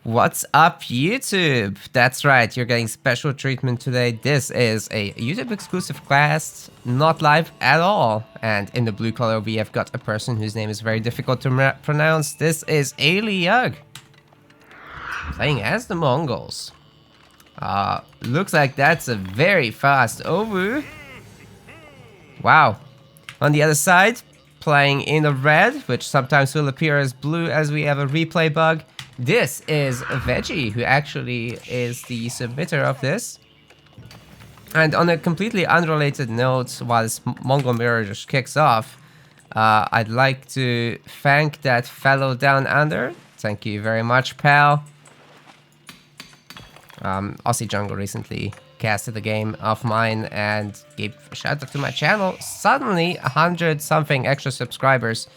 What's up, YouTube? That's right, you're getting special treatment today. This is a YouTube exclusive class, not live at all. And in the blue color, we have got a person whose name is very difficult to pronounce. This is Aliag, playing as the Mongols. Looks like that's a very fast Ovu. Wow. On the other side, playing in the red, which sometimes will appear as blue as we have a replay bug. This is Veggie, who actually is the submitter of this. And on a completely unrelated note, while this Mongol mirror just kicks off, I'd like to thank that fellow down under. Thank you very much, pal. Aussie Jungle recently casted a game of mine and gave a shout out to my channel. Suddenly 100 something extra subscribers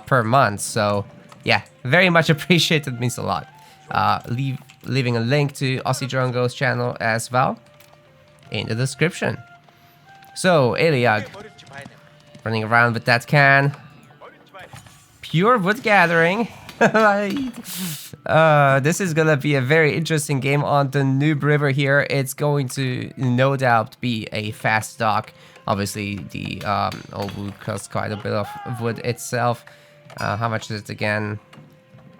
per month, so yeah, very much appreciated, means a lot. Leaving a link to Aussie Jungle's channel as well in the description. So Aliag running around with that can, pure wood gathering. This is gonna be a very interesting game on the Noob River here. It's going to no doubt be a fast dock. Obviously, the Ovu costs quite a bit of wood itself. How much is it again?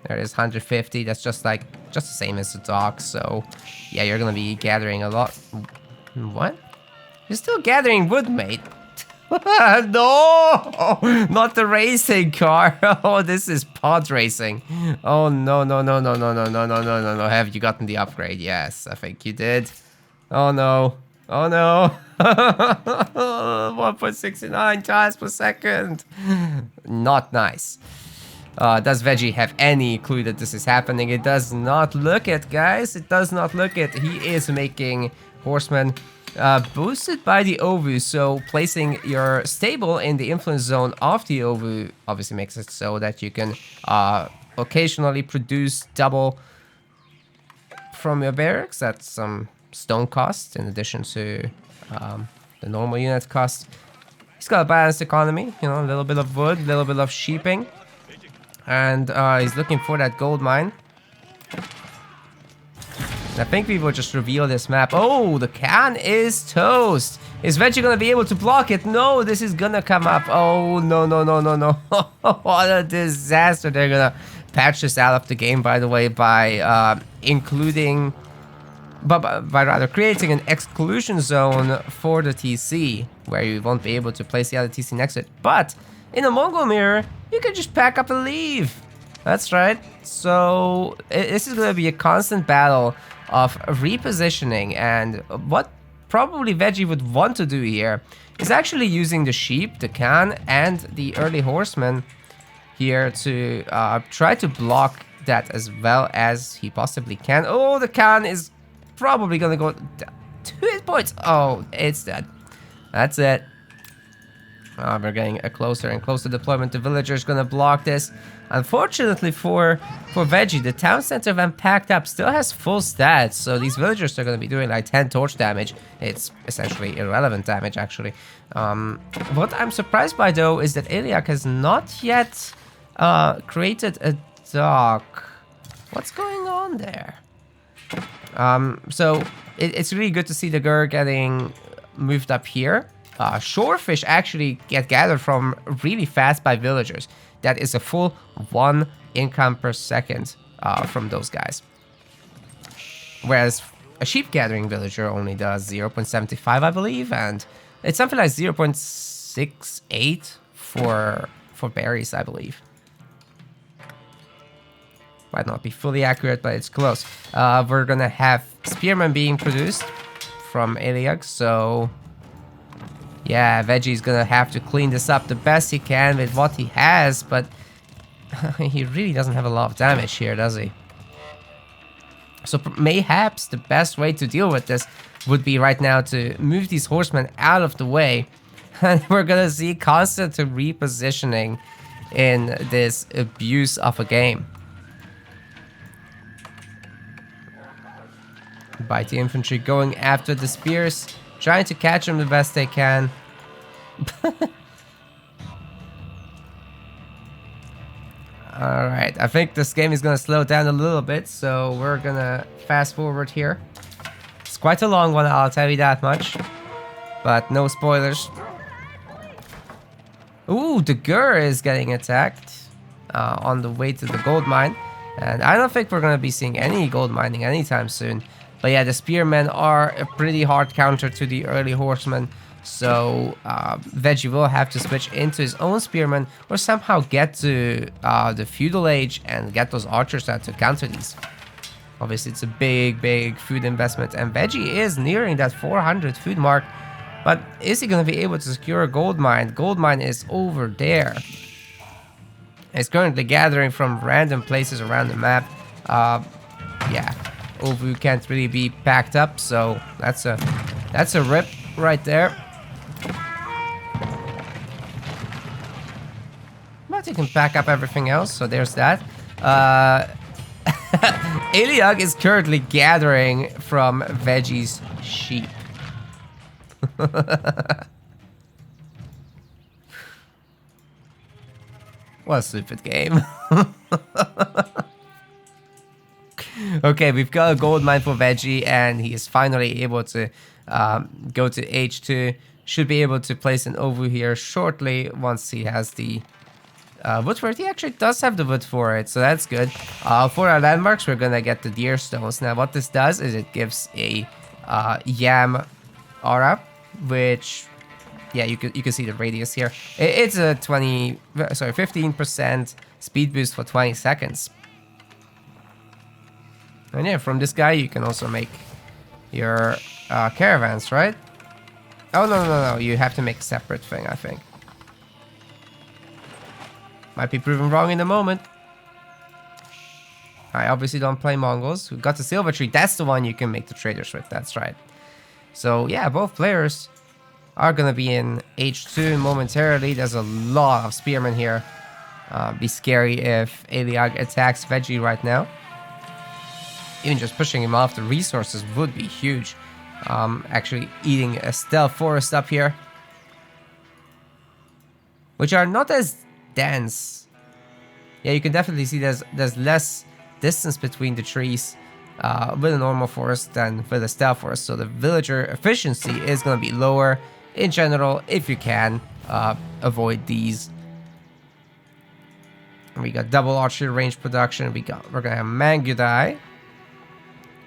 There it is, 150. That's just the same as the dock. So yeah, you're gonna be gathering a lot. What? You're still gathering wood, mate. No, not the racing car. Oh, this is pod racing. Oh no. Have you gotten the upgrade? Yes, I think you did. Oh no. 1.69 times per second. Not nice. Does Veggie have any clue that this is happening? It does not look it, guys. It does not look it. He is making horsemen boosted by the Ovu, so placing your stable in the influence zone of the Ovu obviously makes it so that you can occasionally produce double from your barracks. That's some stone cost in addition to the normal unit cost. He's got a balanced economy, you know, a little bit of wood, a little bit of sheeping, and he's looking for that gold mine. I think we will just reveal this map. Oh, the can is toast. Is Veggie gonna be able to block it? No, this is gonna come up. Oh, no. What a disaster. They're gonna patch this out of the game, by the way, by rather creating an exclusion zone for the TC, where you won't be able to place the other TC next to it. But in a Mongol mirror, you can just pack up and leave. That's right. So this is gonna be a constant battle of repositioning, and what probably Veggie would want to do here is actually using the sheep, the can, and the early horsemen here to try to block that as well as he possibly can. Oh, the can is probably gonna go down 2 hit points. Oh, it's dead. That's it. We're getting a closer and closer deployment. The villager's gonna block this. Unfortunately for Veggie, the town center when packed up still has full stats, so these villagers are gonna be doing like 10 torch damage. It's essentially irrelevant damage, actually. What I'm surprised by, though, is that Aliag has not yet created a dock. What's going on there? So it's really good to see the Gur getting moved up here. Shorefish actually get gathered from really fast by villagers. That is a full 1 income per second from those guys. Whereas a sheep gathering villager only does 0.75, I believe, and it's something like 0.68 for berries, I believe. Might not be fully accurate, but it's close. We're gonna have spearmen being produced from Aliag, so yeah, Veggie's gonna have to clean this up the best he can with what he has, but he really doesn't have a lot of damage here, does he? So mayhaps the best way to deal with this would be right now to move these horsemen out of the way, and we're gonna see constant repositioning in this abuse of a game. Bite the infantry going after the spears, trying to catch them the best they can. Alright, I think this game is gonna slow down a little bit, so we're gonna fast forward here. It's quite a long one, I'll tell you that much. But no spoilers. Ooh, the Gur is getting attacked on the way to the gold mine. And I don't think we're gonna be seeing any gold mining anytime soon. But yeah, the spearmen are a pretty hard counter to the early horsemen. So Veggie will have to switch into his own spearmen or somehow get to the feudal age and get those archers out to counter these. Obviously, it's a big food investment, and Veggie is nearing that 400 food mark. But is he going to be able to secure a gold mine? Gold mine is over there. It's currently gathering from random places around the map. Yeah, Ovu can't really be packed up, so that's a rip right there. But you can pack up everything else, so there's that. Eliag is currently gathering from Veggie's sheep. What a stupid game. Okay, we've got a gold mine for Veggie, and he is finally able to go to H2. Should be able to place an Ovu here shortly once he has the wood for it. He actually does have the wood for it, so that's good. For our landmarks, we're gonna get the deer stones. Now, what this does is it gives a yam aura, which, yeah, you can see the radius here. It's a 15% speed boost for 20 seconds. And yeah, from this guy, you can also make your caravans, right? Oh, no, you have to make a separate thing, I think. Might be proven wrong in a moment. I obviously don't play Mongols. We've got the silver tree. That's the one you can make the traders with. That's right. So yeah, both players are gonna be in H2 momentarily. There's a lot of spearmen here. Be scary if Eliag attacks Veggie right now. Even just pushing him off the resources would be huge. Actually eating a stealth forest up here, which are not as dense. Yeah, you can definitely see there's less distance between the trees with a normal forest than with a stealth forest, so the villager efficiency is going to be lower in general if you can avoid these. And we got double archery range production. We're gonna have Mangudai,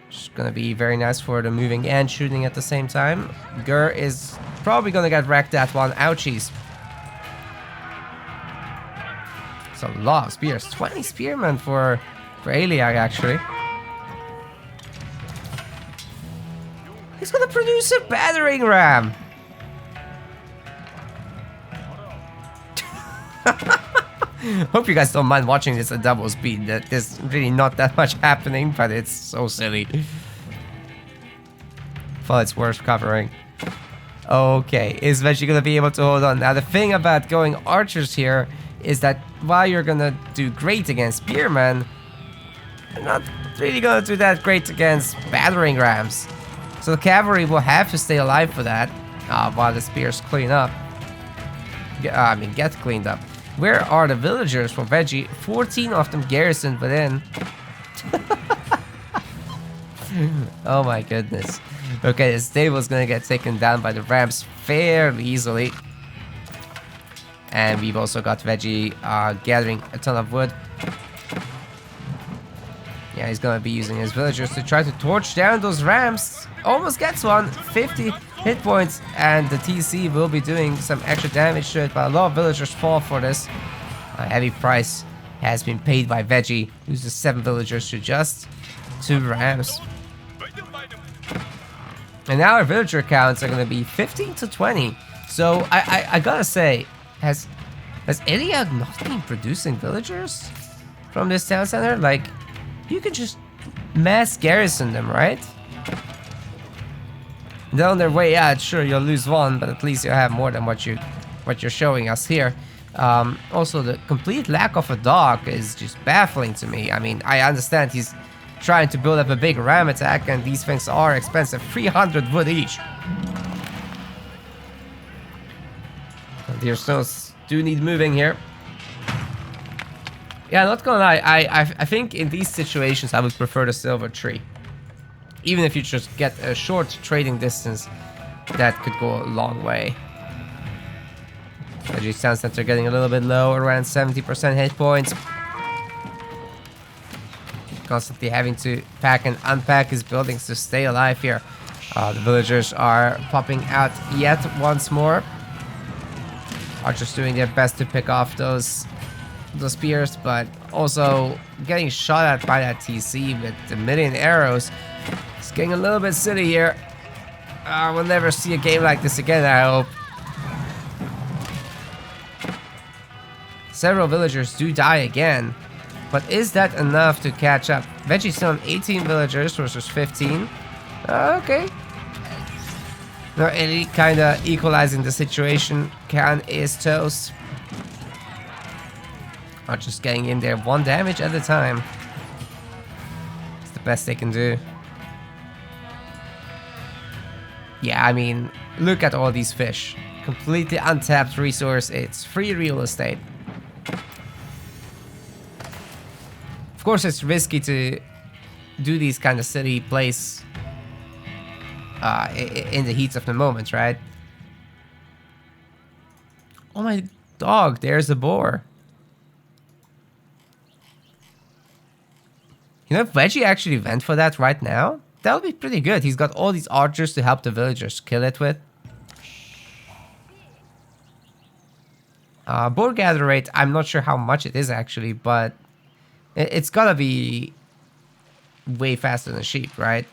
which is gonna be very nice for the moving and shooting at the same time. Gur is probably gonna get wrecked that one. Ouchies. It's a lot of spears. 20 spearmen for Eliag, actually. He's gonna produce a battering ram. Hope you guys don't mind watching this at double speed. There's really not that much happening, but it's so silly. Thought it's worth covering. Okay, is Veggie gonna be able to hold on? Now the thing about going archers here is that while you're gonna do great against spearmen, you're not really gonna do that great against battering rams. So the cavalry will have to stay alive for that while the spears clean up. Get cleaned up. Where are the villagers for Veggie? 14 of them garrisoned within. Oh my goodness. Okay, the stable is gonna get taken down by the rams fairly easily. And we've also got Veggie gathering a ton of wood. Yeah, he's gonna be using his villagers to try to torch down those rams. Almost gets one. 50 hit points, and the TC will be doing some extra damage to it, but a lot of villagers fall for this. A heavy price has been paid by Veggie, loses 7 villagers to just 2 rams. And now our villager counts are going to be 15 to 20. So I gotta say, has Eliag not been producing villagers from this town center? Like, you could just mass garrison them, right? They're on their way out. Sure, you'll lose 1, but at least you'll have more than what you're showing us here. Also, the complete lack of a dock is just baffling to me. I mean, I understand he's trying to build up a big ram attack, and these things are expensive. 300 wood each. Deer stones do need moving here. Yeah, not gonna lie, I think in these situations I would prefer the silver tree. Even if you just get a short trading distance, that could go a long way. Veggie sounds that they're getting a little bit low, around 70% hit points. Constantly having to pack and unpack his buildings to stay alive here. The villagers are popping out yet once more. Archers doing their best to pick off those spears, but also getting shot at by that TC with a million arrows. It's getting a little bit silly here. We'll never see a game like this again, I hope. Several villagers do die again, but is that enough to catch up? Veggie still on 18 villagers versus 15. Okay. No, Ellie kinda equalizing the situation. Khan is toast. Or just getting in there 1 damage at a time. It's the best they can do. Yeah, I mean, look at all these fish. Completely untapped resource. It's free real estate. Of course, it's risky to do these kind of city plays in the heat of the moment, right? Oh my dog, there's a boar. You know, if Veggie actually went for that right now, that would be pretty good. He's got all these archers to help the villagers kill it with. Boar gather rate, I'm not sure how much it is actually, but it's gotta be way faster than sheep, right?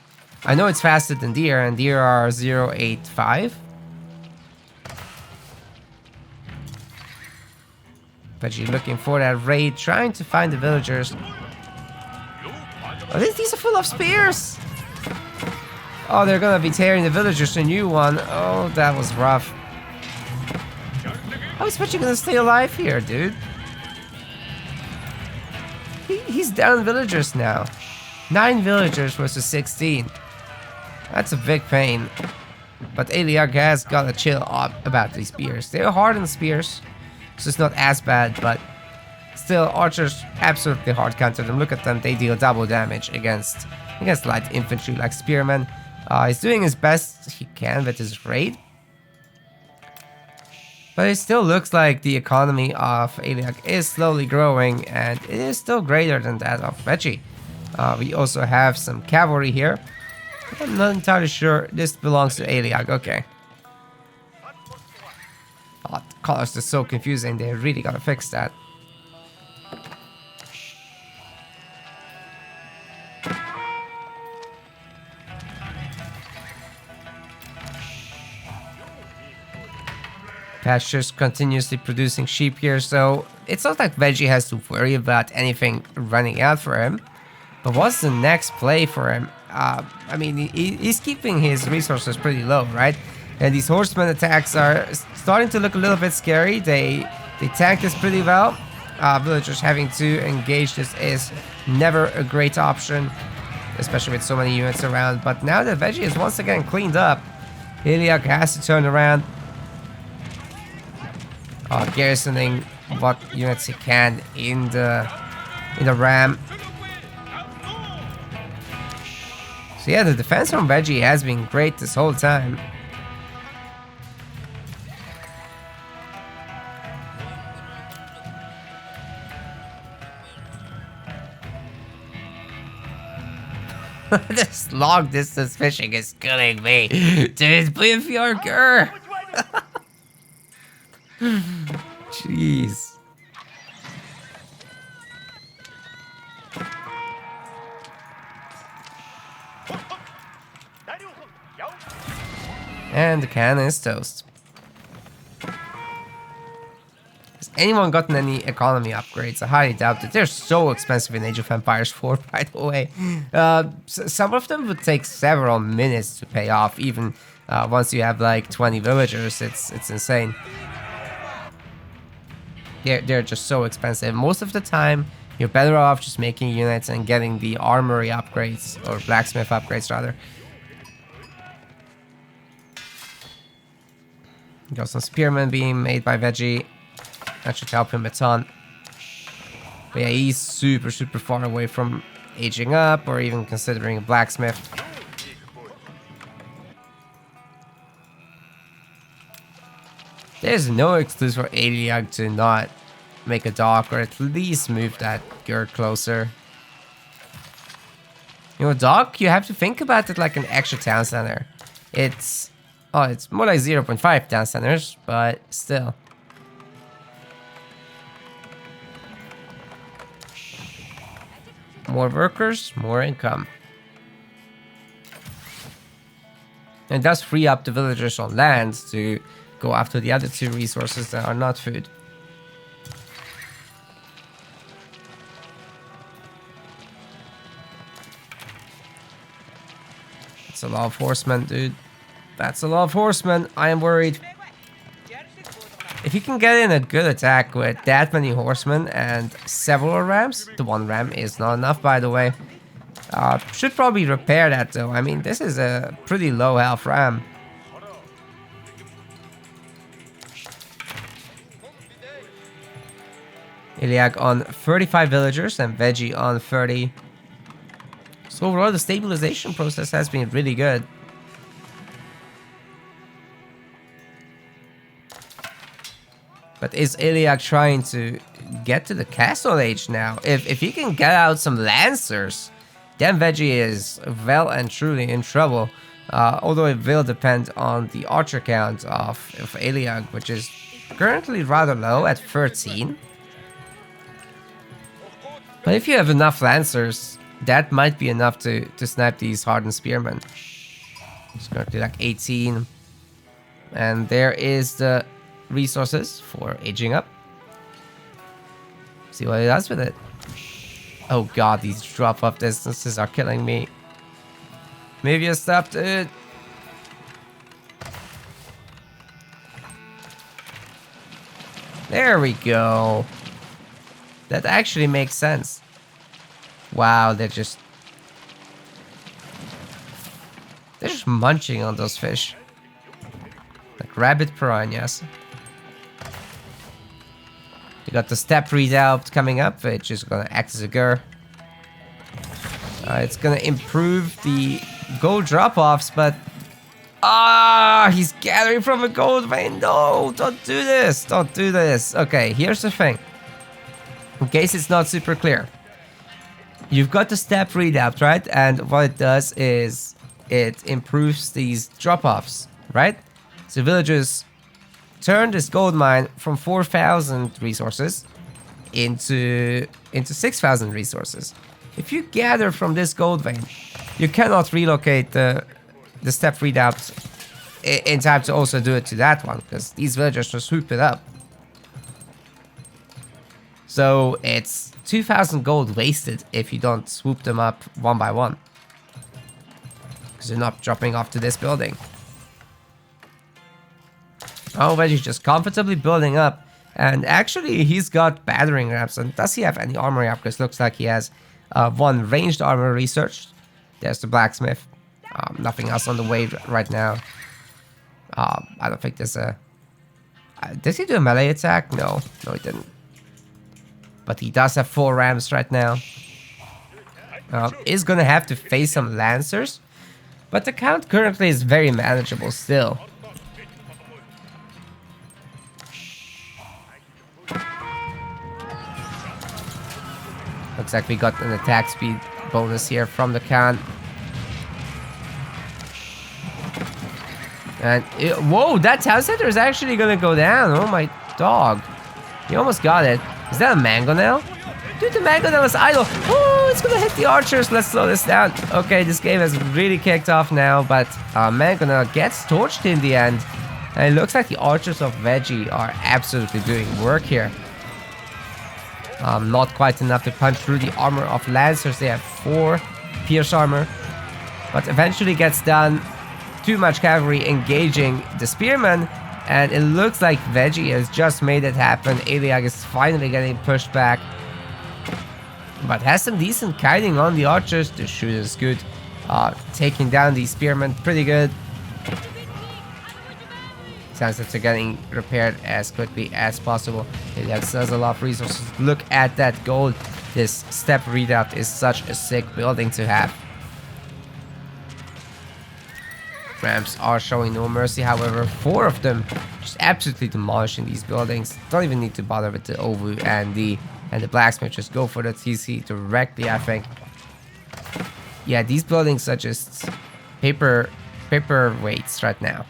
I know it's faster than deer, and deer are 0.85. Veggie looking for that raid, trying to find the villagers. Oh, these are full of spears! Oh, they're gonna be tearing the villagers a new one. Oh, that was rough. How is Veggie gonna stay alive here, dude? He's down villagers now. 9 villagers versus 16. That's a big pain. But Eliag has gotta chill up about these spears. They're hardened spears, so it's not as bad, but still, archers absolutely hard counter them. Look at them, they deal double damage against light infantry like spearmen. He's doing his best he can with his raid. But it still looks like the economy of Eliag is slowly growing, and it is still greater than that of Veggie. We also have some cavalry here. I'm not entirely sure this belongs to Eliag. Okay. Oh, the colors are so confusing. They really gotta fix that. Pastures continuously producing sheep here, so it's not like Veggie has to worry about anything running out for him. But what's the next play for him? I mean, he's keeping his resources pretty low, right? And these horseman attacks are starting to look a little bit scary. They tank this pretty well. Villagers having to engage this is never a great option, especially with so many units around. But now that Veggie is once again cleaned up, Eliag has to turn around. Garrisoning what units he can in the ram. So yeah, the defense from Veggie has been great this whole time. This long distance fishing is killing me. Dude, Björker. Jeez. And the cannon is toast. Has anyone gotten any economy upgrades? I highly doubt it. They're so expensive in Age of Empires 4, by the way. Some of them would take several minutes to pay off, even once you have like 20 villagers. It's insane. They're just so expensive. Most of the time, you're better off just making units and getting the armory upgrades, or blacksmith upgrades rather. Got some spearmen being made by Veggie. That should help him a ton. But yeah, he's super, super far away from aging up or even considering a blacksmith. There's no excuse for Eliag to not make a dock or at least move that girl closer. You know, dock, you have to think about it like an extra town center. It's more like 0.5 town centers, but still. More workers, more income. And it does free up the villagers on land to go after the other two resources that are not food. That's a lot of horsemen, dude. That's a lot of horsemen. I am worried. If you can get in a good attack with that many horsemen and several rams, the one ram is not enough, by the way. Should probably repair that, though. I mean, this is a pretty low health ram. Iliag on 35 villagers and Veggie on 30. So overall, the stabilization process has been really good. But is Iliag trying to get to the castle age now? If he can get out some lancers, then Veggie is well and truly in trouble. Although it will depend on the archer count of Iliag, which is currently rather low at 13. But if you have enough lancers, that might be enough to snipe these hardened spearmen. It's currently like 18. And there is the resources for aging up. See what it does with it. Oh god, these drop off distances are killing me. Maybe you stopped it. There we go. That actually makes sense. Wow, they're just munching on those fish. Like rabid piranhas. You got the step redoubt coming up, which is gonna act as a gur. It's gonna improve the gold drop-offs, but he's gathering from a gold vein. No, don't do this. Don't do this. Okay, here's the thing. In case it's not super clear. You've got the step redoubt, right? And what it does is it improves these drop-offs, right? So villagers turn this gold mine from 4,000 resources into 6,000 resources. If you gather from this gold vein, you cannot relocate the step redoubt in time to also do it to that one, because these villagers just swoop it up. So it's 2,000 gold wasted if you don't swoop them up one by one, because they're not dropping off to this building. Oh, but he's just comfortably building up. And actually, he's got battering rams. And does he have any armory upgrades? Looks like he has one ranged armor researched. There's the blacksmith. Nothing else on the way right now. I don't think there's a... did he do a melee attack? No, he didn't. But he does have 4 rams right now. Is gonna have to face some lancers. But the count currently is very manageable still. Looks like we got an attack speed bonus here from the Khan. And whoa, that town center is actually gonna go down. Oh my dog. He almost got it. Is that a mangonel? Dude, the mangonel is idle. Oh, it's gonna hit the archers. Let's slow this down. Okay, this game has really kicked off now, but mangonel gets torched in the end. And it looks like the archers of Veggie are absolutely doing work here. Not quite enough to punch through the armor of lancers. They have 4 pierce armor, but eventually gets done. Too much cavalry engaging the spearmen, and it looks like Veggie has just made it happen. Eliag is finally getting pushed back, but has some decent kiting on the archers. The shoot is good, taking down the spearmen pretty good. chance that they're getting repaired as quickly as possible. It has a lot of resources. Look at that gold. This step redoubt is such a sick building to have. Ramps are showing no mercy, however, 4 of them just absolutely demolishing these buildings. Don't even need to bother with the Ovu and the blacksmith, just go for the TC directly, I think. Yeah, these buildings are just paperweights right now.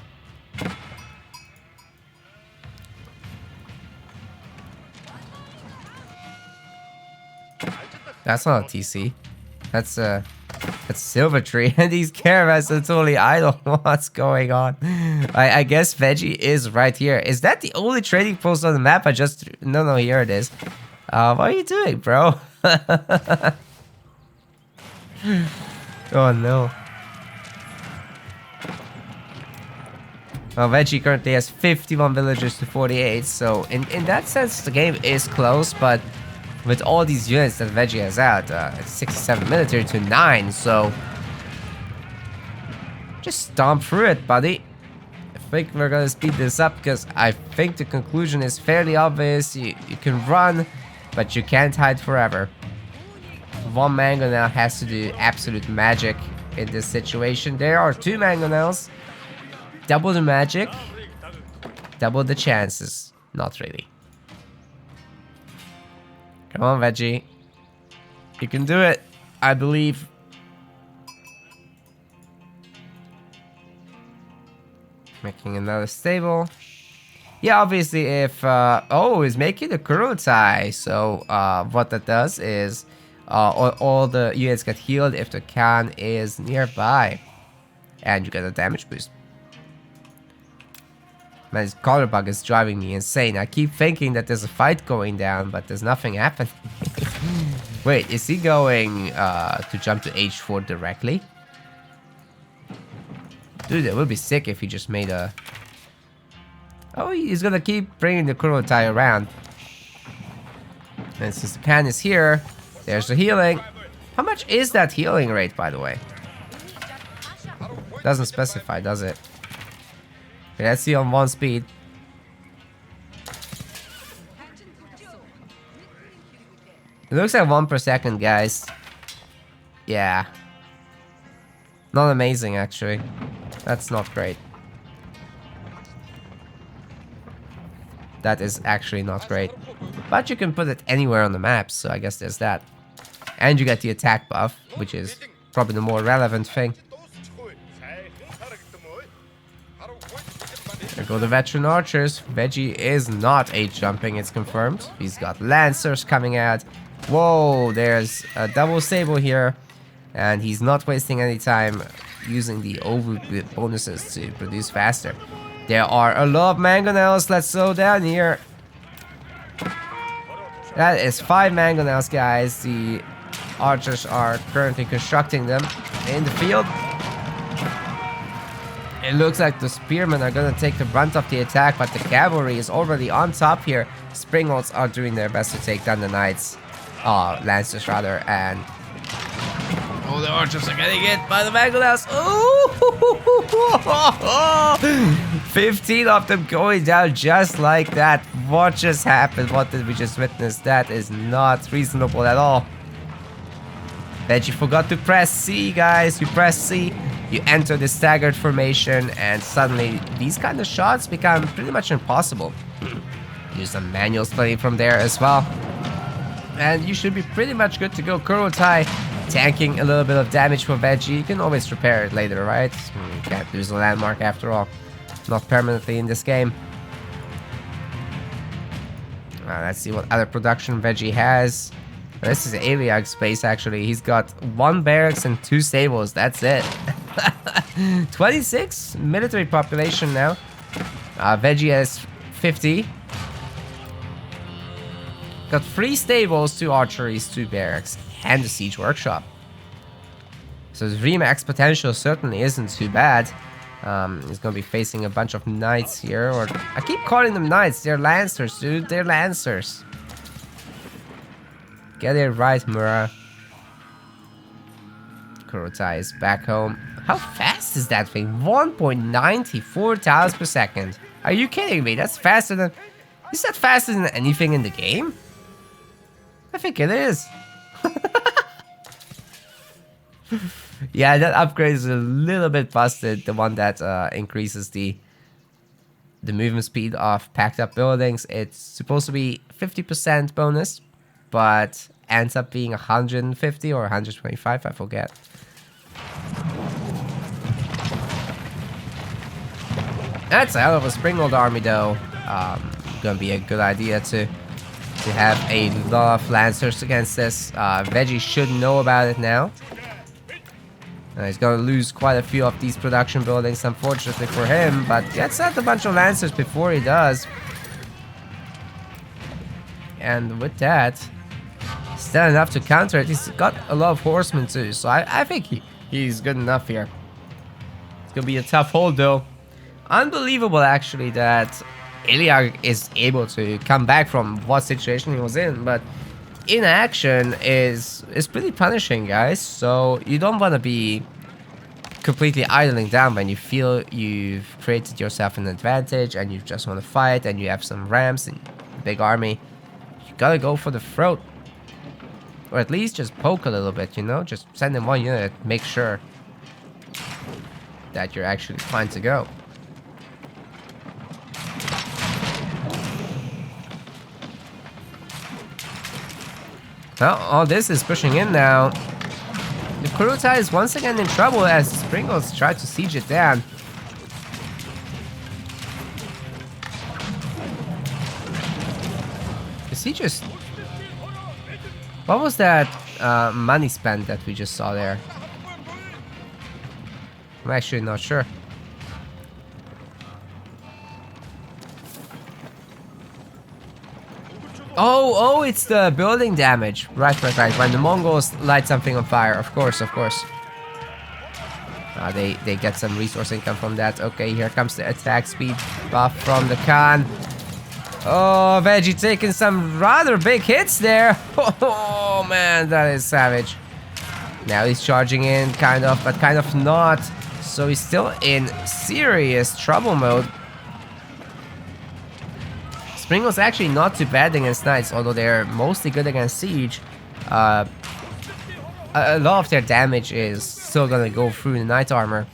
That's not a TC. That's Silver Tree, and these caravans are totally idle. What's going on? I guess Veggie is right here. Is that the only trading post on the map? No, here it is. What are you doing, bro? Oh no. Well, Veggie currently has 51 villagers to 48, so in that sense the game is close, but with all these units that Veggie has out, it's 67 military to 9, so just stomp through it, buddy. I think we're gonna speed this up because I think the conclusion is fairly obvious. You can run, but you can't hide forever. One mangonel has to do absolute magic in this situation. There are 2 mangonels. Double the magic, double the chances. Not really. Come on, Veggie. You can do it, I believe. Making another stable. Yeah, obviously if... oh, he's making the Kurotai. So what that does is all the units get healed if the Khan is nearby. And you get a damage boost. Man, this color bug is driving me insane. I keep thinking that there's a fight going down, but there's nothing happening. Wait, is he going to jump to H4 directly? Dude, it would be sick if he just made a... Oh, he's gonna keep bringing the Kurotai around. And since the Khan is here, there's the healing. How much is that healing rate, by the way? Doesn't specify, does it? Okay, let's see on 1 speed. It looks like 1 per second, guys. Yeah. Not amazing, actually. That's not great. That is actually not great. But you can put it anywhere on the map, so I guess there's that. And you get the attack buff, which is probably the more relevant thing. There go the veteran archers. Veggie is not H-jumping, it's confirmed. He's got lancers coming out. Whoa, there's a double sable here. And he's not wasting any time using the over bonuses to produce faster. There are a lot of mangonels. Let's slow down here. That is 5 mangonels, guys. The archers are currently constructing them in the field. It looks like the spearmen are going to take the brunt of the attack, but the cavalry is already on top here. Springholds are doing their best to take down the knights. Lancers rather, and... Oh, the archers are getting hit by the mangonels. Oh! 15 of them going down just like that. What just happened? What did we just witness? That is not reasonable at all. Veggie forgot to press C, guys. You press C, you enter the staggered formation, and suddenly these kind of shots become pretty much impossible. Use some manual splitting from there as well. And you should be pretty much good to go. Kurotai tanking a little bit of damage for Veggie. You can always repair it later, right? You can't lose a landmark after all. Not permanently in this game. Let's see what other production Veggie has. This is Aliag space, actually. He's got 1 barracks and 2 stables. That's it. 26 military population now. Veggie has 50. Got 3 stables, 2 archeries, 2 barracks, and a siege workshop. So his Remax potential certainly isn't too bad. He's gonna be facing a bunch of knights here, or I keep calling them knights. They're lancers, dude. They're lancers. Get it right, Mura. Kurotai is back home. How fast is that thing? 1.94 tiles per second. Are you kidding me? That's faster than... Is that faster than anything in the game? I think it is. Yeah, that upgrade is a little bit busted. The one that increases the movement speed of packed up buildings. It's supposed to be 50% bonus, but ends up being 150 or 125, I forget. That's a hell of a Springald army though. Gonna be a good idea to have a lot of Lancers against this. Veggie should know about it now. He's gonna lose quite a few of these production buildings, unfortunately for him, but gets out a bunch of Lancers before he does. And with that, still enough to counter it. He's got a lot of horsemen too, so I think he's good enough here. It's gonna be a tough hold though. Unbelievable actually that Iliag is able to come back from what situation he was in, but inaction is pretty punishing, guys. So you don't want to be completely idling down when you feel you've created yourself an advantage and you just want to fight and you have some ramps and a big army. You gotta go for the throat, or at least just poke a little bit, you know, just send in one unit, make sure that you're actually fine to go. Well, all this is pushing in now. The Kurotai is once again in trouble as Springles try to siege it down. The siegers... What was that money spent that we just saw there? I'm actually not sure. Oh, it's the building damage. Right. When the Mongols light something on fire, of course. They get some resource income from that. Okay, here comes the attack speed buff from the Khan. Oh, Veggie taking some rather big hits there. Oh, man, that is savage. Now he's charging in, kind of, but kind of not. So he's still in serious trouble mode. Springle's actually not too bad against knights, although they're mostly good against siege. A lot of their damage is still gonna go through the knight armor.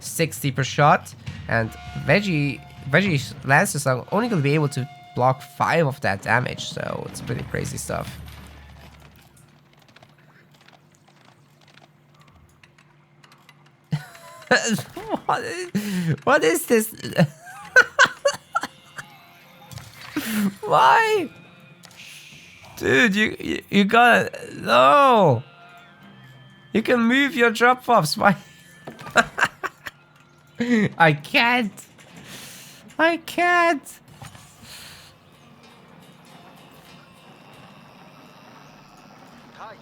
60 per shot, and Veggie's lances are only gonna be able to block 5 of that damage, so it's pretty crazy stuff. What is this? Why? Dude, you gotta... No! You can move your drop-offs. Why? I can't.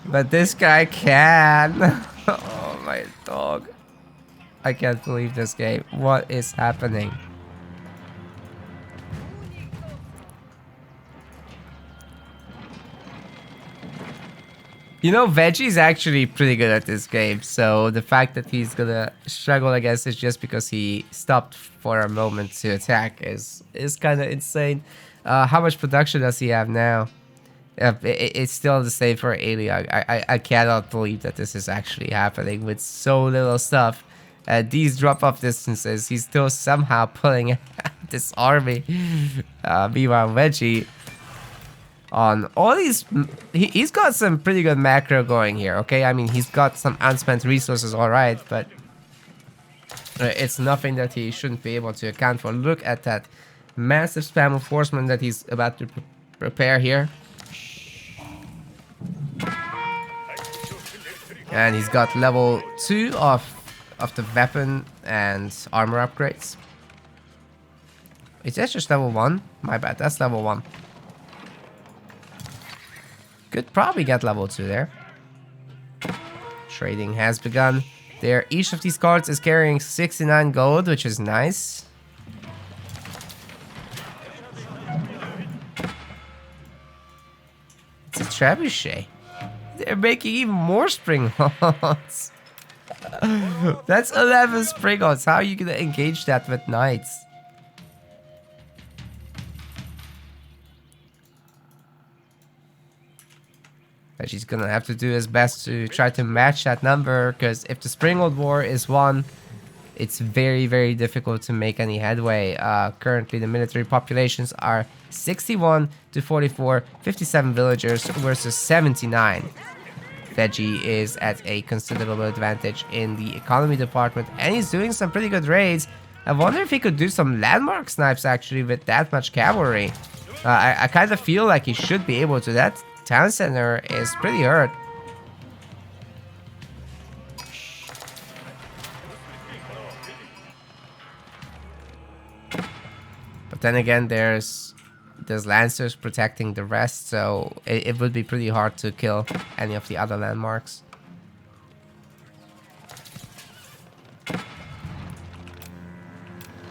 But this guy can. Oh, my dog. I can't believe this game. What is happening? You know, Veggie's actually pretty good at this game, so the fact that he's gonna struggle against it just because he stopped for a moment to attack is kind of insane. How much production does he have now? It's still the same for Iliag. I cannot believe that this is actually happening with so little stuff. These drop-off distances, he's still somehow pulling this army. Meanwhile, Veggie... on all these, he's got some pretty good macro going here, okay? I mean, he's got some unspent resources, alright, but it's nothing that he shouldn't be able to account for. Look at that massive spam of horsemen that he's about to prepare here. And he's got level 2 of the weapon and armor upgrades. Is that just level 1? My bad, that's level 1. Could probably get level 2 there. Trading has begun. There, each of these cards is carrying 69 gold, which is nice. It's a trebuchet. They're making even more spring horns. That's 11 Spriggles. How are you gonna engage that with Knights? Veggie's gonna have to do his best to try to match that number, because if the Springald War is won, it's very, very difficult to make any headway. Currently, the military populations are 61 to 44, 57 villagers versus 79. Veggie is at a considerable advantage in the economy department, and he's doing some pretty good raids. I wonder if he could do some landmark snipes actually with that much cavalry. I kind of feel like he should be able to. That town center is pretty hurt. But then again, there's lancers protecting the rest, so it would be pretty hard to kill any of the other landmarks.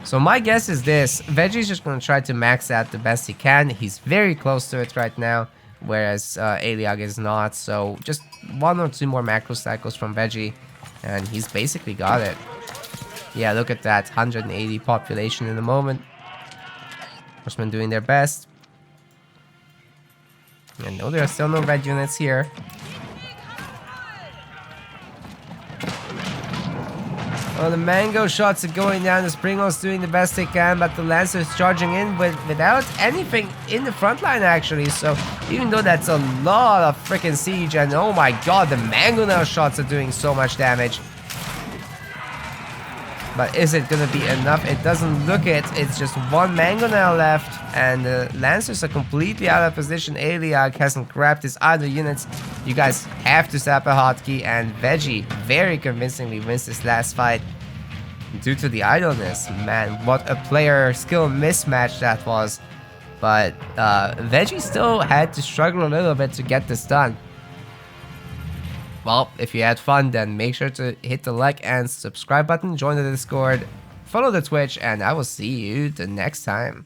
So my guess is this: Veggie's just going to try to max out the best he can. He's very close to it right now, whereas Eliag is not. So just 1 or 2 more macro cycles from Veggie, and he's basically got it. Yeah, look at that, 180 population in the moment. Horsemen doing their best. And no, there are still no red units here. Well, the mango shots are going down. The Springald's doing the best they can, but the Lancer's charging in without anything in the front line, actually. So even though that's a lot of freaking siege, and oh my god, the mango nail shots are doing so much damage. But is it gonna be enough? It doesn't look it. It's just 1 mangonel left, and the Lancers are completely out of position. Eliag hasn't grabbed his other units. You guys have to sap a hotkey, and Veggie very convincingly wins this last fight due to the idleness. Man, what a player skill mismatch that was. But Veggie still had to struggle a little bit to get this done. Well, if you had fun, then make sure to hit the like and subscribe button, join the Discord, follow the Twitch, and I will see you the next time.